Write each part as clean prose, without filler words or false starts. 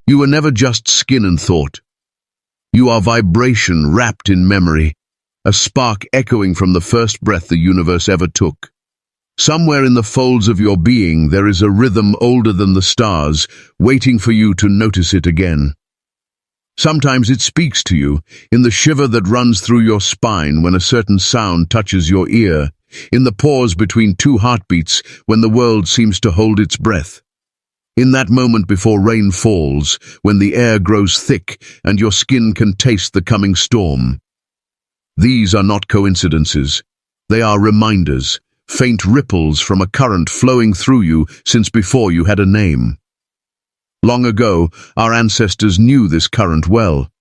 You are never just skin and thought. You are vibration wrapped in memory, a spark echoing from the first breath the universe ever took. Somewhere in the folds of your being there is a rhythm older than the stars, waiting for you to notice it again. Sometimes it speaks to you, in the shiver that runs through your spine when a certain sound touches your ear, in the pause between two heartbeats when the world seems to hold its breath. In that moment before rain falls, when the air grows thick and your skin can taste the coming storm. These are not coincidences. They are reminders, faint ripples from a current flowing through you since before you had a name. Long ago, our ancestors knew this current well.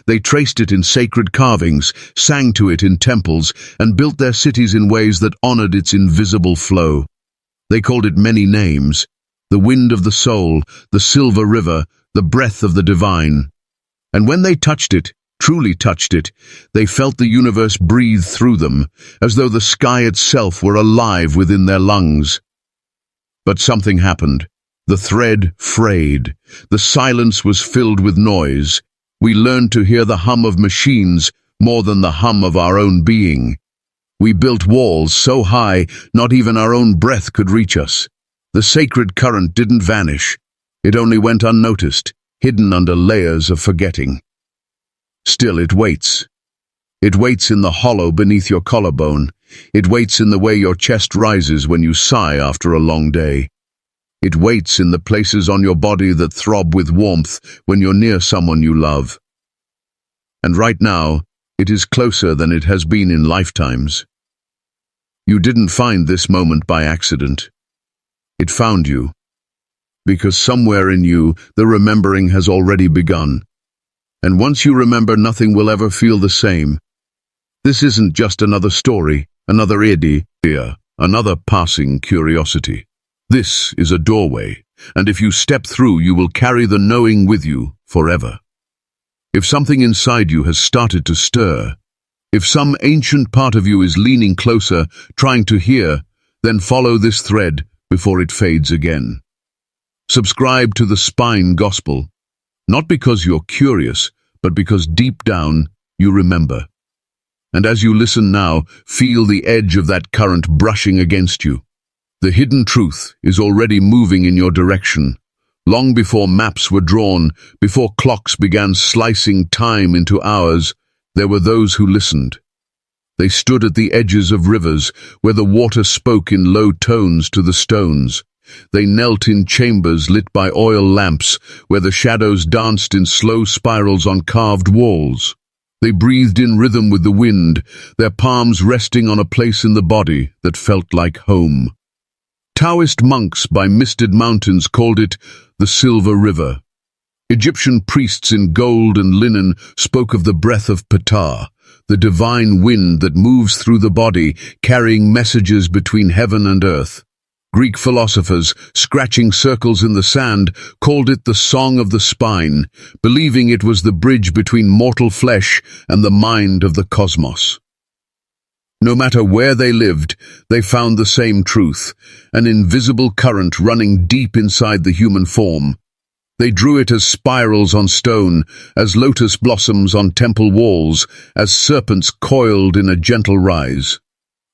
They traced it in sacred carvings, sang to it in temples, and built their cities in ways that honored its invisible flow. They called it many names: the wind of the soul, the silver river, the breath of the divine. And when they touched it, truly touched it, they felt the universe breathe through them, as though the sky itself were alive within their lungs. But something happened. The thread frayed. The silence was filled with noise. We learned to hear the hum of machines more than the hum of our own being. We built walls so high not even our own breath could reach us. The sacred current didn't vanish. It only went unnoticed, hidden under layers of forgetting. Still it waits. It waits in the hollow beneath your collarbone. It waits in the way your chest rises when you sigh after a long day. It waits in the places on your body that throb with warmth when you're near someone you love. And right now, it is closer than it has been in lifetimes. You didn't find this moment by accident. It found you. Because somewhere in you, the remembering has already begun. And once you remember, nothing will ever feel the same. This isn't just another story, another idea, another passing curiosity. This is a doorway, and if you step through, you will carry the knowing with you forever. If something inside you has started to stir, if some ancient part of you is leaning closer, trying to hear, then follow this thread before it fades again. Subscribe to the Spine Gospel, not because you're curious, but because deep down you remember. And as you listen now, feel the edge of that current brushing against you. The hidden truth is already moving in your direction. Long before maps were drawn, before clocks began slicing time into hours, there were those who listened. They stood at the edges of rivers, where the water spoke in low tones to the stones. They knelt in chambers lit by oil lamps, where the shadows danced in slow spirals on carved walls. They breathed in rhythm with the wind, their palms resting on a place in the body that felt like home. Taoist monks by misted mountains called it the Silver River. Egyptian priests in gold and linen spoke of the breath of Ptah, the divine wind that moves through the body, carrying messages between heaven and earth. Greek philosophers, scratching circles in the sand, called it the Song of the Spine, believing it was the bridge between mortal flesh and the mind of the cosmos. No matter where they lived, they found the same truth, an invisible current running deep inside the human form. They drew it as spirals on stone, as lotus blossoms on temple walls, as serpents coiled in a gentle rise.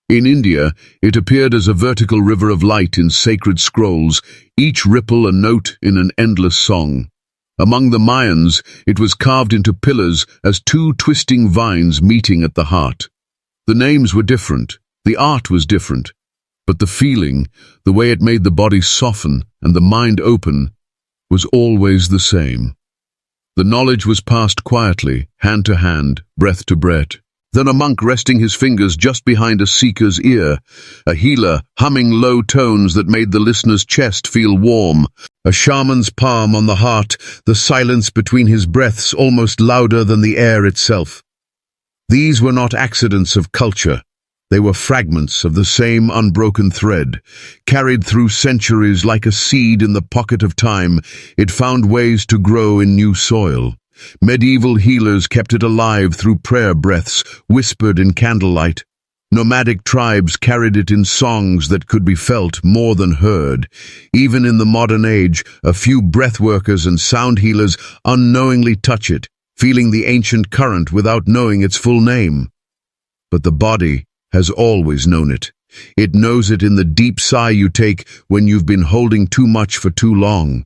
In India, it appeared as a vertical river of light in sacred scrolls, each ripple a note in an endless song. Among the Mayans, it was carved into pillars as two twisting vines meeting at the heart. The names were different, the art was different, but the feeling, the way it made the body soften and the mind open, was always the same. The knowledge was passed quietly, hand to hand, breath to breath. Then a monk resting his fingers just behind a seeker's ear, a healer humming low tones that made the listener's chest feel warm, a shaman's palm on the heart, the silence between his breaths almost louder than the air itself. These were not accidents of culture. They were fragments of the same unbroken thread. Carried through centuries like a seed in the pocket of time, it found ways to grow in new soil. Medieval healers kept it alive through prayer breaths, whispered in candlelight. Nomadic tribes carried it in songs that could be felt more than heard. Even in the modern age, a few breathworkers and sound healers unknowingly touch it, feeling the ancient current without knowing its full name. But the body has always known it. It knows it in the deep sigh you take when you've been holding too much for too long.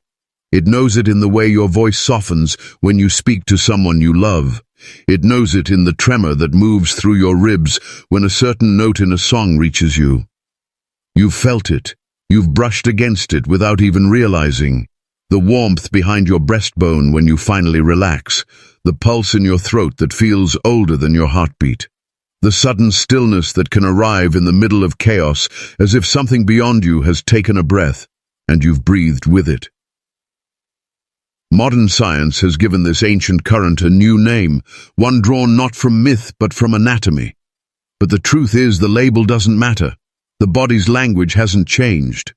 It knows it in the way your voice softens when you speak to someone you love. It knows it in the tremor that moves through your ribs when a certain note in a song reaches you. You've felt it. You've brushed against it without even realizing. The warmth behind your breastbone when you finally relax. The pulse in your throat that feels older than your heartbeat. The sudden stillness that can arrive in the middle of chaos, as if something beyond you has taken a breath, and you've breathed with it. Modern science has given this ancient current a new name, one drawn not from myth but from anatomy. But the truth is the label doesn't matter. The body's language hasn't changed.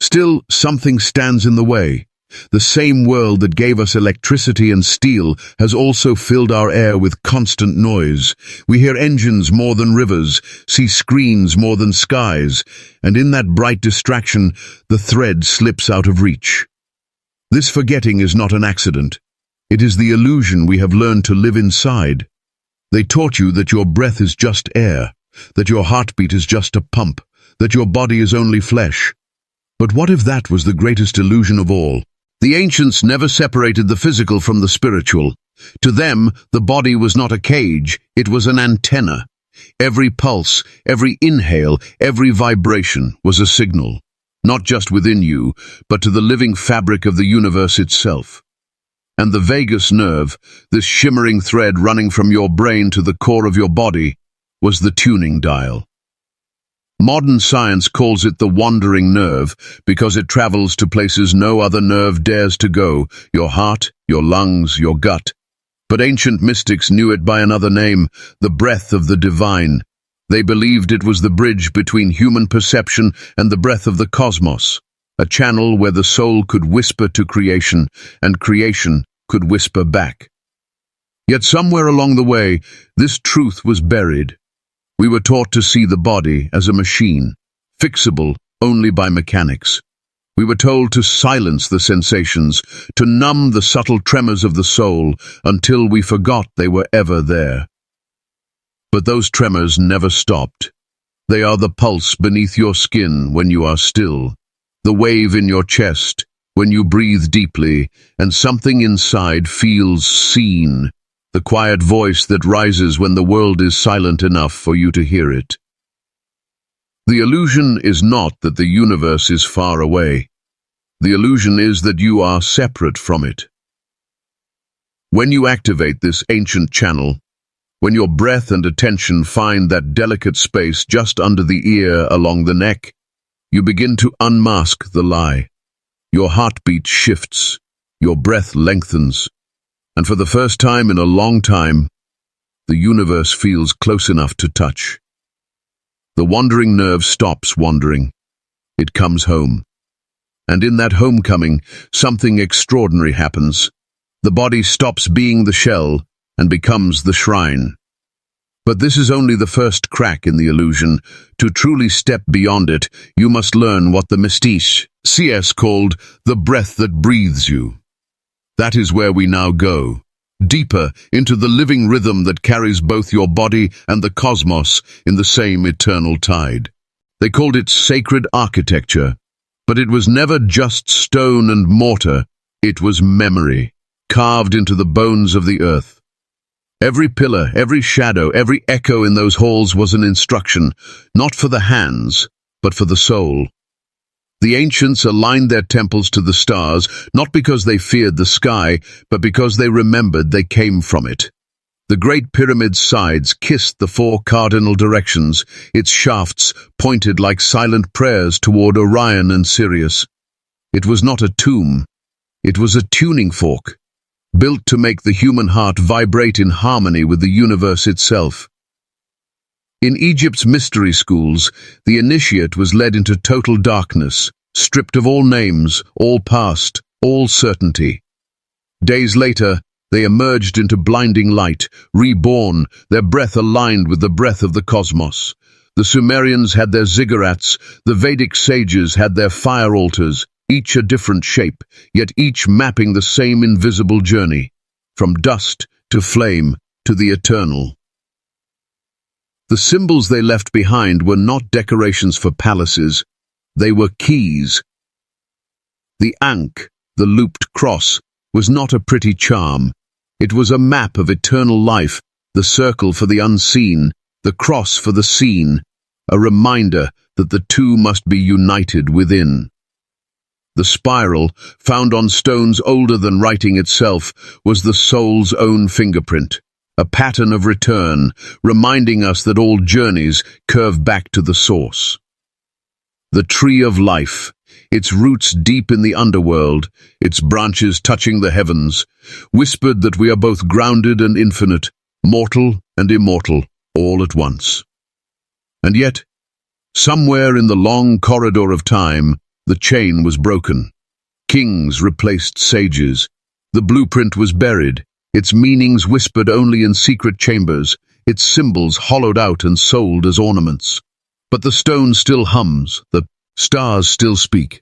Still, something stands in the way. The same world that gave us electricity and steel has also filled our air with constant noise. We hear engines more than rivers, see screens more than skies, and in that bright distraction, the thread slips out of reach. This forgetting is not an accident. It is the illusion we have learned to live inside. They taught you that your breath is just air, that your heartbeat is just a pump, that your body is only flesh. But what if that was the greatest illusion of all? The ancients never separated the physical from the spiritual. To them, the body was not a cage, it was an antenna. Every pulse, every inhale, every vibration was a signal. Not just within you, but to the living fabric of the universe itself. And the vagus nerve, this shimmering thread running from your brain to the core of your body, was the tuning dial. Modern science calls it the wandering nerve because it travels to places no other nerve dares to go, your heart, your lungs, your gut. But ancient mystics knew it by another name, the breath of the divine. They believed it was the bridge between human perception and the breath of the cosmos, a channel where the soul could whisper to creation and creation could whisper back. Yet somewhere along the way, this truth was buried. We were taught to see the body as a machine, fixable only by mechanics. We were told to silence the sensations, to numb the subtle tremors of the soul until we forgot they were ever there. But those tremors never stopped. They are the pulse beneath your skin when you are still, the wave in your chest when you breathe deeply and something inside feels seen, the quiet voice that rises when the world is silent enough for you to hear it. The illusion is not that the universe is far away. The illusion is that you are separate from it. When you activate this ancient channel, when your breath and attention find that delicate space just under the ear along the neck, you begin to unmask the lie. Your heartbeat shifts, your breath lengthens, and for the first time in a long time, the universe feels close enough to touch. The wandering nerve stops wandering. It comes home. And in that homecoming, something extraordinary happens. The body stops being the shell and becomes the shrine. But this is only the first crack in the illusion. To truly step beyond it, you must learn what the mystique CS called the breath that breathes you. That is where we now go, deeper into the living rhythm that carries both your body and the cosmos in the same eternal tide. They called it sacred architecture, but it was never just stone and mortar, it was memory, carved into the bones of the earth. Every pillar, every shadow, every echo in those halls was an instruction, not for the hands, but for the soul. The ancients aligned their temples to the stars, not because they feared the sky, but because they remembered they came from it. The Great Pyramid's sides kissed the four cardinal directions, its shafts pointed like silent prayers toward Orion and Sirius. It was not a tomb, it was a tuning fork, built to make the human heart vibrate in harmony with the universe itself. In Egypt's mystery schools, the initiate was led into total darkness, stripped of all names, all past, all certainty. Days later, they emerged into blinding light, reborn, their breath aligned with the breath of the cosmos. The Sumerians had their ziggurats, the Vedic sages had their fire altars, each a different shape, yet each mapping the same invisible journey, from dust to flame to the eternal. The symbols they left behind were not decorations for palaces, they were keys. The Ankh, the looped cross, was not a pretty charm. It was a map of eternal life, the circle for the unseen, the cross for the seen, a reminder that the two must be united within. The spiral, found on stones older than writing itself, was the soul's own fingerprint, a pattern of return, reminding us that all journeys curve back to the source. The tree of life, its roots deep in the underworld, its branches touching the heavens, whispered that we are both grounded and infinite, mortal and immortal, all at once. And yet, somewhere in the long corridor of time, the chain was broken. Kings replaced sages. The blueprint was buried, its meanings whispered only in secret chambers, its symbols hollowed out and sold as ornaments. But the stone still hums, the stars still speak,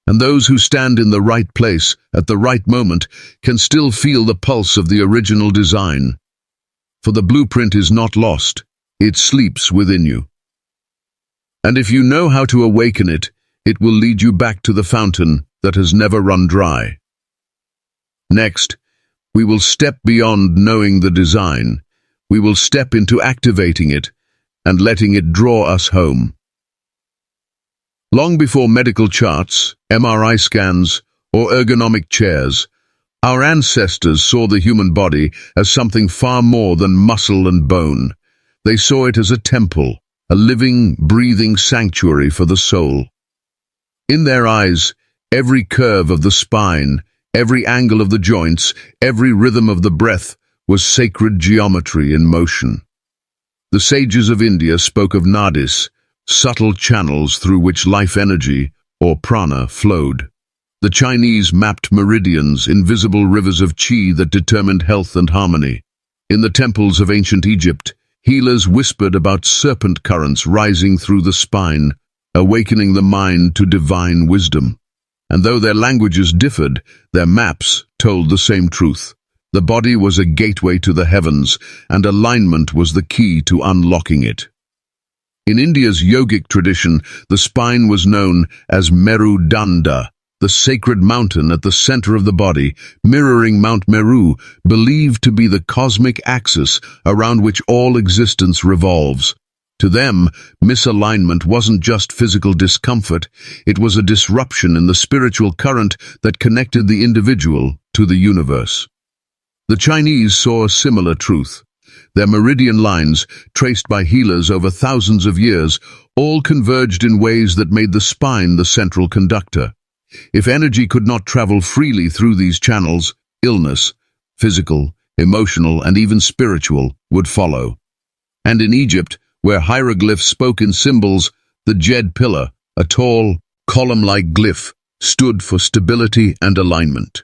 and those who stand in the right place at the right moment can still feel the pulse of the original design. For the blueprint is not lost, it sleeps within you. And if you know how to awaken it, it will lead you back to the fountain that has never run dry. Next, we will step beyond knowing the design. We will step into activating it and letting it draw us home. Long before medical charts, MRI scans, or ergonomic chairs, our ancestors saw the human body as something far more than muscle and bone. They saw it as a temple, a living, breathing sanctuary for the soul. In their eyes, every curve of the spine, every angle of the joints, every rhythm of the breath was sacred geometry in motion. The sages of India spoke of nadis, subtle channels through which life energy, or prana, flowed. The Chinese mapped meridians, invisible rivers of qi that determined health and harmony. In the temples of ancient Egypt, healers whispered about serpent currents rising through the spine, awakening the mind to divine wisdom. And though their languages differed, their maps told the same truth. The body was a gateway to the heavens, and alignment was the key to unlocking it. In India's yogic tradition, the spine was known as Meru Danda, the sacred mountain at the center of the body, mirroring Mount Meru, believed to be the cosmic axis around which all existence revolves. To them, misalignment wasn't just physical discomfort, it was a disruption in the spiritual current that connected the individual to the universe. The Chinese saw a similar truth. Their meridian lines, traced by healers over thousands of years, all converged in ways that made the spine the central conductor. If energy could not travel freely through these channels, illness, physical, emotional, and even spiritual, would follow. And in Egypt, where hieroglyphs spoke in symbols, the Djed pillar, a tall, column-like glyph, stood for stability and alignment.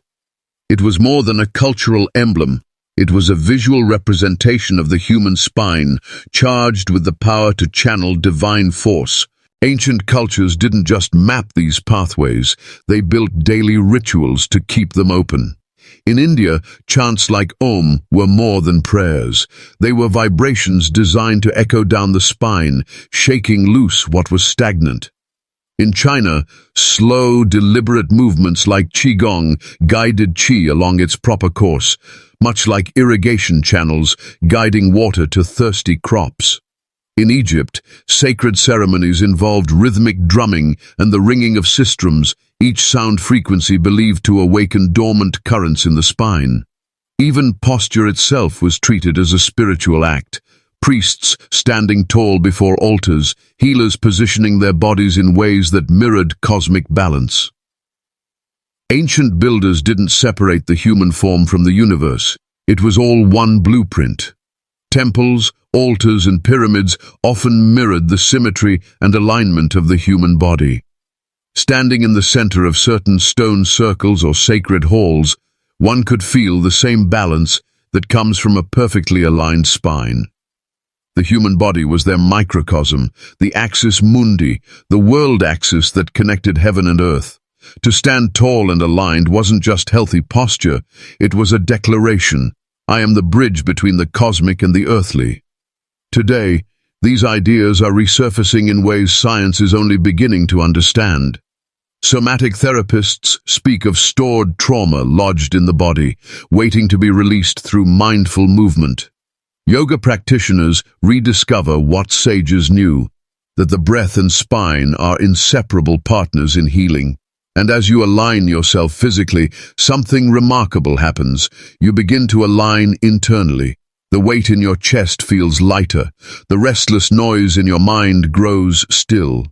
It was more than a cultural emblem. It was a visual representation of the human spine, charged with the power to channel divine force. Ancient cultures didn't just map these pathways, they built daily rituals to keep them open. In India, chants like Om were more than prayers. They were vibrations designed to echo down the spine, shaking loose what was stagnant. In China, slow, deliberate movements like Qigong guided qi along its proper course, much like irrigation channels guiding water to thirsty crops. In Egypt, sacred ceremonies involved rhythmic drumming and the ringing of sistrums, each sound frequency believed to awaken dormant currents in the spine. Even posture itself was treated as a spiritual act. Priests standing tall before altars, healers positioning their bodies in ways that mirrored cosmic balance. Ancient builders didn't separate the human form from the universe. It was all one blueprint. Temples, altars, and pyramids often mirrored the symmetry and alignment of the human body. Standing in the center of certain stone circles or sacred halls, one could feel the same balance that comes from a perfectly aligned spine. The human body was their microcosm, the axis mundi, the world axis that connected heaven and earth. To stand tall and aligned wasn't just healthy posture, it was a declaration. I am the bridge between the cosmic and the earthly. Today, these ideas are resurfacing in ways science is only beginning to understand. Somatic therapists speak of stored trauma lodged in the body, waiting to be released through mindful movement. Yoga practitioners rediscover what sages knew, that the breath and spine are inseparable partners in healing. And as you align yourself physically, something remarkable happens. You begin to align internally. The weight in your chest feels lighter. The restless noise in your mind grows still.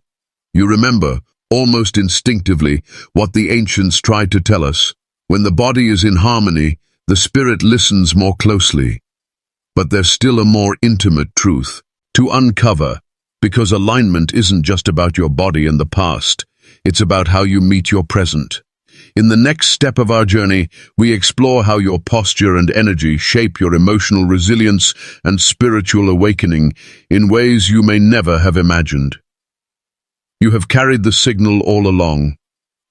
You remember, almost instinctively, what the ancients tried to tell us. When the body is in harmony, the spirit listens more closely. But there's still a more intimate truth to uncover, because alignment isn't just about your body and the past. It's about how you meet your present. In the next step of our journey, we explore how your posture and energy shape your emotional resilience and spiritual awakening in ways you may never have imagined. You have carried the signal all along.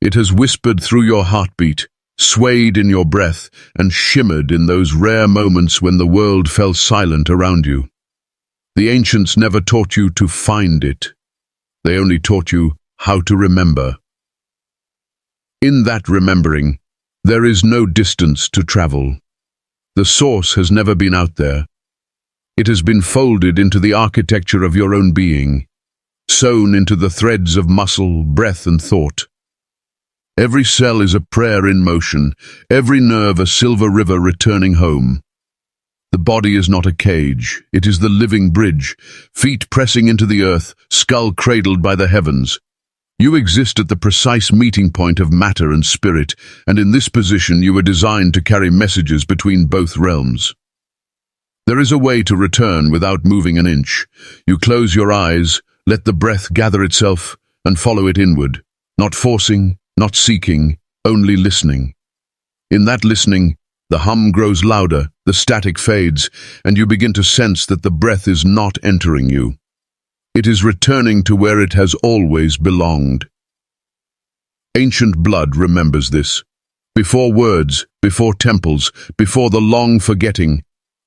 It has whispered through your heartbeat, swayed in your breath, and shimmered in those rare moments when the world fell silent around you. The ancients never taught you to find it. They only taught you how to remember. In that remembering, there is no distance to travel. The source has never been out there. It has been folded into the architecture of your own being, sewn into the threads of muscle, breath, and thought. Every cell is a prayer in motion, every nerve a silver river returning home. The body is not a cage, it is the living bridge, feet pressing into the earth, skull cradled by the heavens. You exist at the precise meeting point of matter and spirit, and in this position you were designed to carry messages between both realms. There is a way to return without moving an inch. You close your eyes, let the breath gather itself, and follow it inward, not forcing, not seeking, only listening. In that listening, the hum grows louder, the static fades, and you begin to sense that the breath is not entering you. It is returning to where it has always belonged. Ancient blood remembers this. Before words, before temples, before the long forgetting,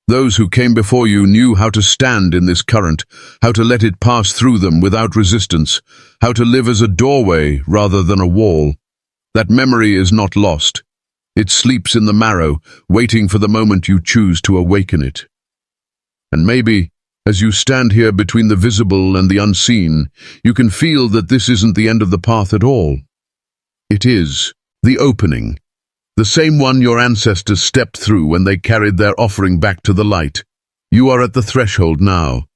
those who came before you knew how to stand in this current, how to let it pass through them without resistance, how to live as a doorway rather than a wall. That memory is not lost. It sleeps in the marrow, waiting for the moment you choose to awaken it. And maybe, as you stand here between the visible and the unseen, you can feel that this isn't the end of the path at all. It is the opening, the same one your ancestors stepped through when they carried their offering back to the light. You are at the threshold now,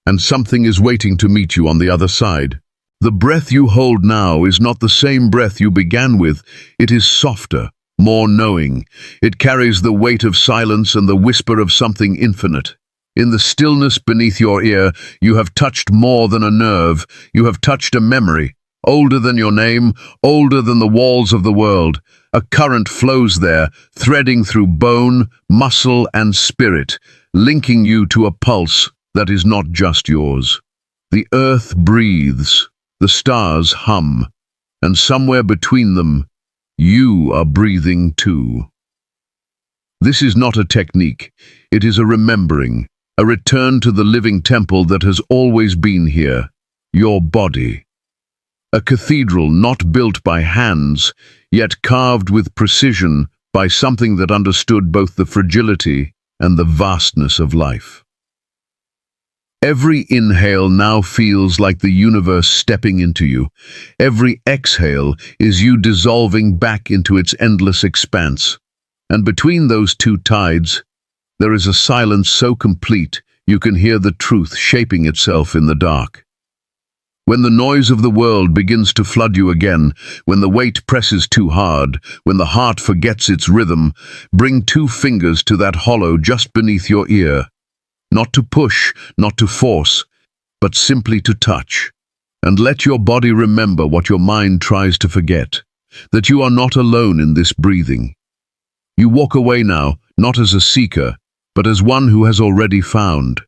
and something is waiting to meet you on the other side. The breath you hold now is not the same breath you began with. It is softer, more knowing. It carries the weight of silence and the whisper of something infinite. In the stillness beneath your ear, you have touched more than a nerve. You have touched a memory, older than your name, older than the walls of the world. A current flows there, threading through bone, muscle, and spirit, linking you to a pulse that is not just yours. The earth breathes, the stars hum, and somewhere between them, you are breathing too. This is not a technique, it is a remembering. A return to the living temple that has always been here, your body. A cathedral not built by hands, yet carved with precision by something that understood both the fragility and the vastness of life. Every inhale now feels like the universe stepping into you. Every exhale is you dissolving back into its endless expanse. And between those two tides, there is a silence so complete you can hear the truth shaping itself in the dark. When the noise of the world begins to flood you again, when the weight presses too hard, when the heart forgets its rhythm, bring 2 fingers to that hollow just beneath your ear. Not to push, not to force, but simply to touch. And let your body remember what your mind tries to forget, that you are not alone in this breathing. You walk away now, not as a seeker, but as one who has already found.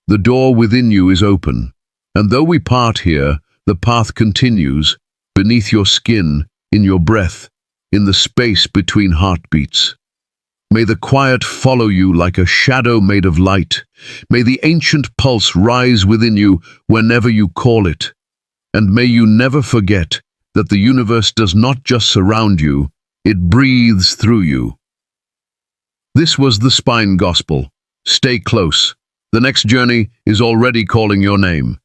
The door within you is open, and though we part here, the path continues, beneath your skin, in your breath, in the space between heartbeats. May the quiet follow you like a shadow made of light. May the ancient pulse rise within you whenever you call it. And may you never forget that the universe does not just surround you, it breathes through you. This was the Spine Gospel. Stay close. The next journey is already calling your name.